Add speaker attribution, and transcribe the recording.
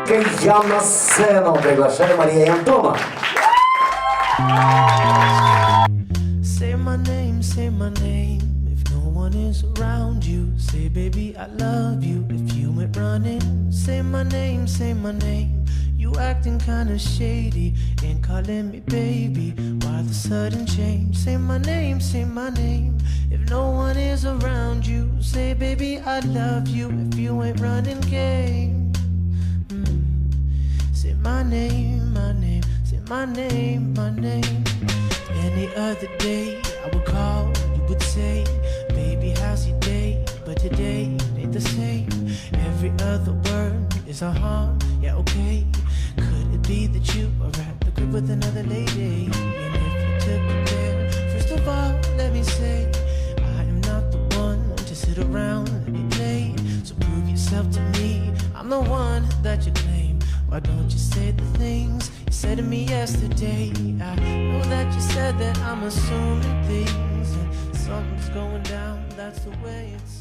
Speaker 1: Я на сцену приглашаю Мария и Антона.
Speaker 2: Say my name, if no one is around you. Say, baby, I love you if you went running. Say my name, you acting kinda shady. Ain't calling me baby, why the sudden change? Say my name, if no one is around you. Say, baby, I love you if you ain't running game. Say my name, say my name. Any other day I would call, you would say, baby, how's your day? But today ain't the same. Every other word is a yeah, okay. Could it be that you are at the crib with another lady? And if you took it there, first of all, let me say, I am not the one to sit around and be played. So prove yourself to me, I'm the one that you claim. Why don't you say the things you said to me yesterday? I know that you said that I'm assuming things, and something's going down, that's the way it's